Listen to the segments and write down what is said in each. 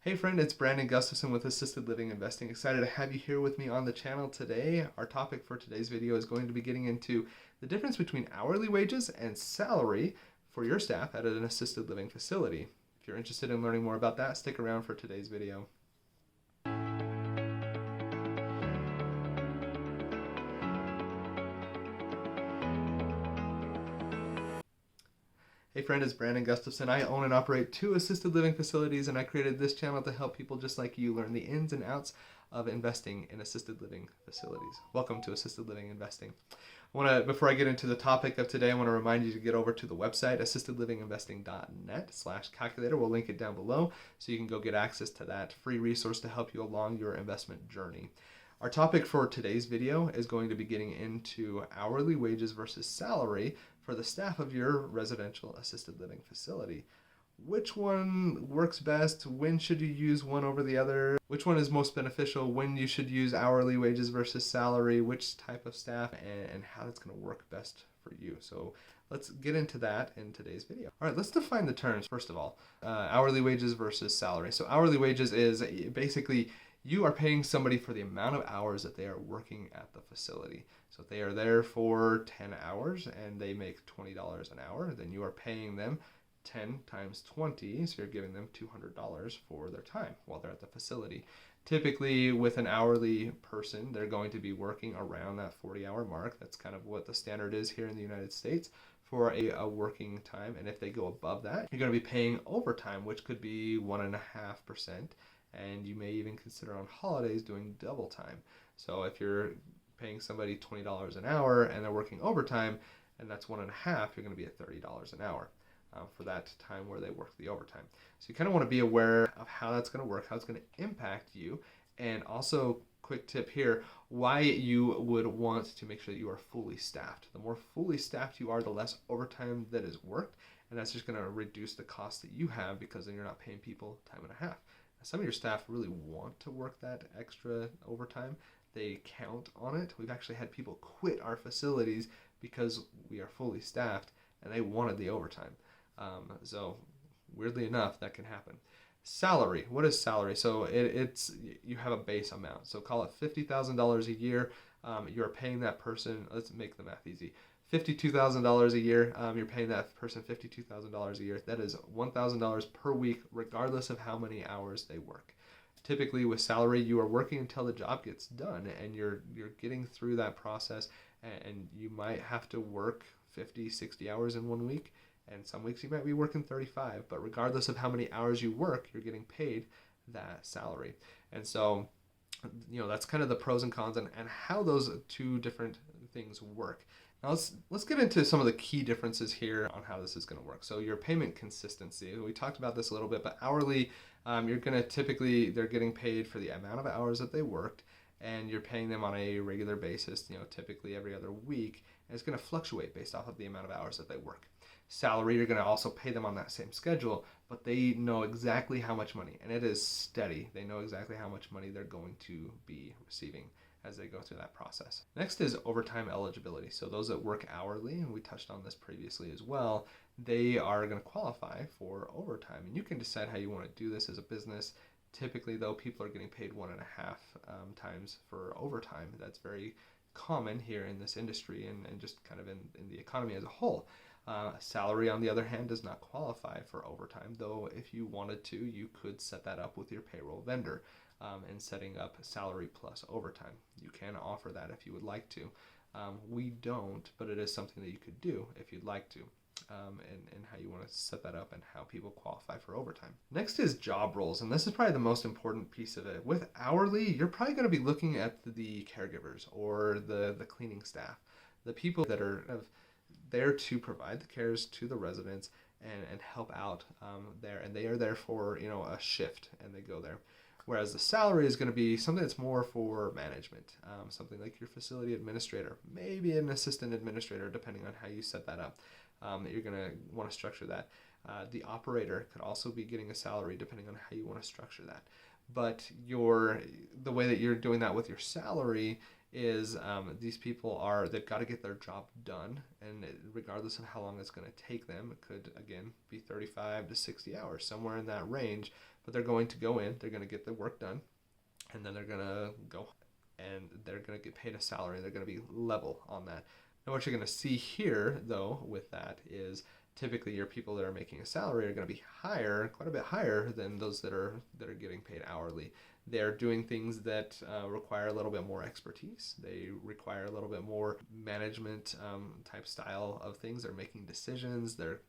Hey friend, it's Brandon Gustafson with Assisted Living Investing. Excited to have you here with me on the channel today. Our topic for today's video is going to be getting into the difference between hourly wages and salary for your staff at an assisted living facility. If you're interested in learning more about that, stick around for today's video. Hey friend, it's Brandon Gustafson. I own and operate 2 assisted living facilities, and I created this channel to help people just like you learn the ins and outs of investing in assisted living facilities. Welcome to Assisted Living Investing. Before I get into the topic of today, I want to remind you to get over to the website, assistedlivinginvesting.net/calculator. We'll link it down below so you can go get access to that free resource to help you along your investment journey. Our topic for today's video is going to be getting into hourly wages versus salary for the staff of your residential assisted living facility. Which one works best? When should you use one over the other? Which one is most beneficial? When you should use hourly wages versus salary? Which type of staff, and how that's going to work best for you. So let's get into that in today's video. All right, let's define the terms first of all. Hourly wages versus salary. So hourly wages is basically you are paying somebody for the amount of hours that they are working at the facility. So if they are there for 10 hours and they make $20 an hour, then you are paying them 10 times 20, so you're giving them $200 for their time while they're at the facility. Typically, with an hourly person, they're going to be working around that 40-hour mark. That's kind of what the standard is here in the United States for a working time. And if they go above that, you're going to be paying overtime, which could be 1.5%. And you may even consider on holidays doing double time. So if you're paying somebody $20 an hour and they're working overtime, and that's 1.5, you're going to be at $30 an hour for that time where they work the overtime. So you kind of want to be aware of how that's going to work, how it's going to impact you, and also quick tip here, why you would want to make sure that you are fully staffed. The more fully staffed you are, the less overtime that is worked, and that's just going to reduce the cost that you have because then you're not paying people time and a half. Some of your staff really want to work that extra overtime. They count on it. We've actually had people quit our facilities because we are fully staffed and they wanted the overtime. So weirdly enough, that can happen. Salary. What is salary? So it's you have a base amount. So call it $50,000 a year. You're paying that person, let's make the math easy, $52,000 a year. You're paying that person $52,000 a year. That is $1,000 per week, regardless of how many hours they work. Typically with salary, you are working until the job gets done, and you're getting through that process, and you might have to work 50, 60 hours in 1 week, and some weeks you might be working 35, but regardless of how many hours you work, you're getting paid that salary. And so, that's kind of the pros and cons and how those two different things work. Now let's get into some of the key differences here on how this is going to work. So your payment consistency, we talked about this a little bit, but hourly, you're going to they're getting paid for the amount of hours that they worked, and you're paying them on a regular basis, typically every other week, and it's going to fluctuate based off of the amount of hours that they work. Salary, you're going to also pay them on that same schedule, but they know exactly how much money, and it is steady. They know exactly how much money they're going to be receiving as they go through that process. Next is overtime eligibility. So those that work hourly, and we touched on this previously as well, they are going to qualify for overtime. And you can decide how you want to do this as a business. Typically, though, people are getting paid 1.5 times for overtime. That's very common here in this industry and just kind of in the economy as a whole. Salary, on the other hand, does not qualify for overtime, though if you wanted to, you could set that up with your payroll vendor. And setting up salary plus overtime. You can offer that if you would like to. We don't, but it is something that you could do if you'd like to, and how you want to set that up and how people qualify for overtime. Next is job roles, and this is probably the most important piece of it. With hourly, you're probably going to be looking at the caregivers or the cleaning staff, the people that are there to provide the cares to the residents and help out there, and they are there for a shift, and they go there. Whereas the salary is going to be something that's more for management, something like your facility administrator, maybe an assistant administrator, depending on how you set that up. You're going to want to structure that. The operator could also be getting a salary depending on how you want to structure that. But the way that you're doing that with your salary is these people they've got to get their job done, and regardless of how long it's going to take them, it could again be 35 to 60 hours, somewhere in that range. but they're going to go in, they're going to get the work done, and then they're going to go and they're going to get paid a salary. They're going to be level on that. Now, what you're going to see here, though, with that is typically your people that are making a salary are going to be higher, quite a bit higher than those that are getting paid hourly. They're doing things that require a little bit more expertise. They require a little bit more management type style of things. They're making decisions. They're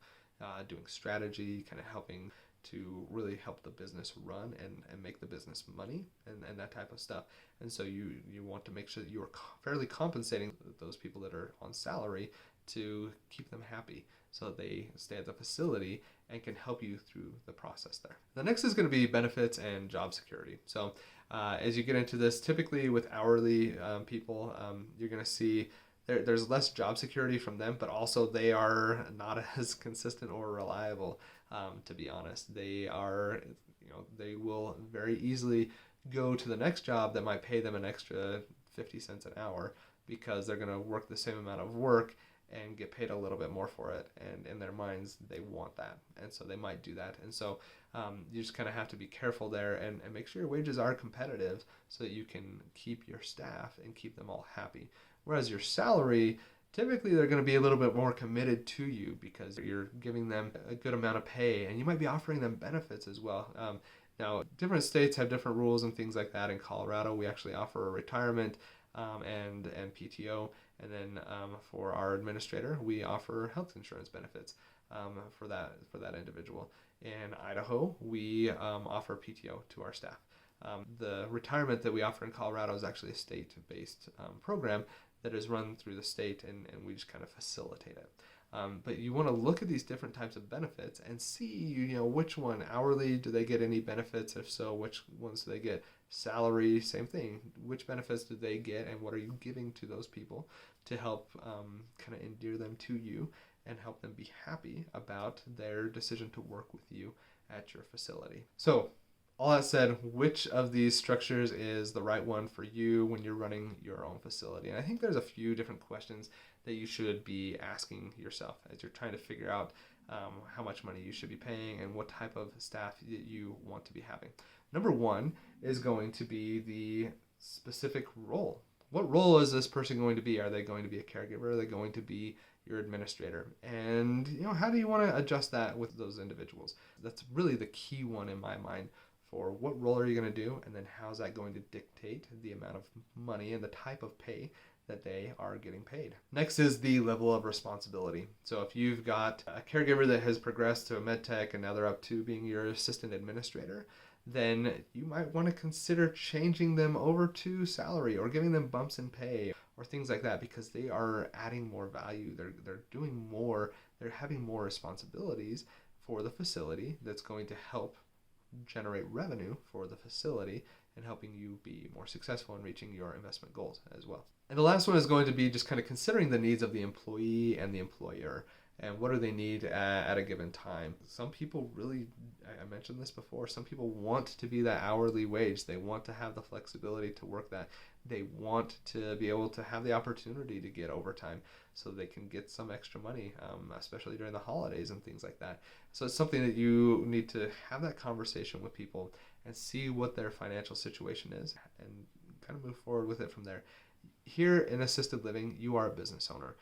doing strategy, kind of helping to really help the business run and make the business money and that type of stuff. And so you want to make sure that you are fairly compensating those people that are on salary to keep them happy so that they stay at the facility and can help you through the process there. The next is going to be benefits and job security. So as you get into this, typically with hourly people, you're going to see there's less job security from them, but also they are not as consistent or reliable. To be honest, they are, they will very easily go to the next job that might pay them an extra 50 cents an hour because they're going to work the same amount of work and get paid a little bit more for it. And in their minds, they want that. And so they might do that. And so you just kind of have to be careful there and make sure your wages are competitive so that you can keep your staff and keep them all happy. Whereas your salary, typically they're going to be a little bit more committed to you because you're giving them a good amount of pay and you might be offering them benefits as well. Now, different states have different rules and things like that. In Colorado, we actually offer a retirement and PTO. And then for our administrator, we offer health insurance benefits for that individual. In Idaho, we offer PTO to our staff. The retirement that we offer in Colorado is actually a state-based program that is run through the state, and we just kind of facilitate it. But you want to look at these different types of benefits and see, which one hourly, do they get any benefits? If so, which ones do they get? Salary, same thing. Which benefits do they get, and what are you giving to those people to help kind of endear them to you and help them be happy about their decision to work with you at your facility? So, all that said, which of these structures is the right one for you when you're running your own facility? And I think there's a few different questions that you should be asking yourself as you're trying to figure out how much money you should be paying and what type of staff that you want to be having. Number one is going to be the specific role. What role is this person going to be? Are they going to be a caregiver? Are they going to be your administrator? And how do you want to adjust that with those individuals? That's really the key one in my mind. For what role are you going to do, and then how is that going to dictate the amount of money and the type of pay that they are getting paid. Next is the level of responsibility. So if you've got a caregiver that has progressed to a med tech and now they're up to being your assistant administrator, then you might want to consider changing them over to salary or giving them bumps in pay or things like that, because they are adding more value. They're doing more. They're having more responsibilities for the facility that's going to help generate revenue for the facility and helping you be more successful in reaching your investment goals as well. And the last one is going to be just kind of considering the needs of the employee and the employer. And what do they need at a given time? Some people really, I mentioned this before, some people want to be that hourly wage. They want to have the flexibility to work that. They want to be able to have the opportunity to get overtime so they can get some extra money, especially during the holidays and things like that. So it's something that you need to have that conversation with people and see what their financial situation is and kind of move forward with it from there. Here in assisted living, you are a business owner.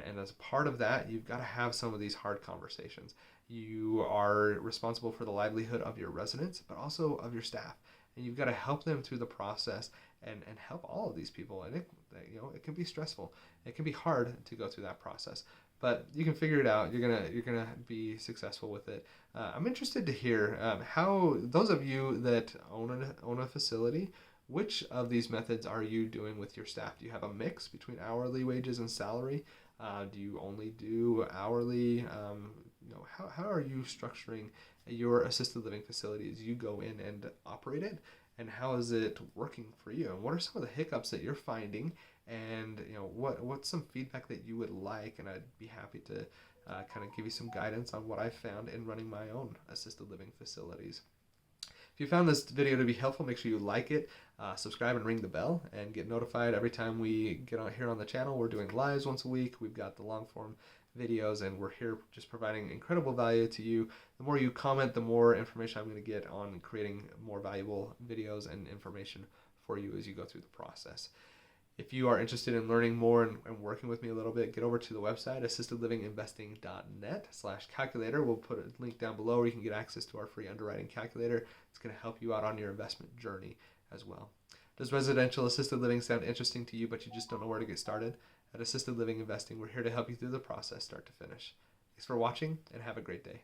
And as part of that, you've got to have some of these hard conversations. You are responsible for the livelihood of your residents, but also of your staff. And you've got to help them through the process and help all of these people. And it can be stressful. It can be hard to go through that process. But you can figure it out. You're gonna be successful with it. I'm interested to hear how those of you that own a facility, which of these methods are you doing with your staff? Do you have a mix between hourly wages and salary? Do you only do hourly? How are you structuring your assisted living facility as you go in and operate it? And how is it working for you? And what are some of the hiccups that you're finding? And what's some feedback that you would like? And I'd be happy to kind of give you some guidance on what I found in running my own assisted living facilities. If you found this video to be helpful, make sure you like it, subscribe and ring the bell, and get notified every time we get on here on the channel. We're doing lives once a week. We've got the long form videos, and we're here just providing incredible value to you. The more you comment, the more information I'm going to get on creating more valuable videos and information for you as you go through the process. If you are interested in learning more and working with me a little bit, get over to the website, assistedlivinginvesting.net/calculator. We'll put a link down below where you can get access to our free underwriting calculator. It's going to help you out on your investment journey as well. Does residential assisted living sound interesting to you, but you just don't know where to get started? At Assisted Living Investing, we're here to help you through the process, start to finish. Thanks for watching, and have a great day.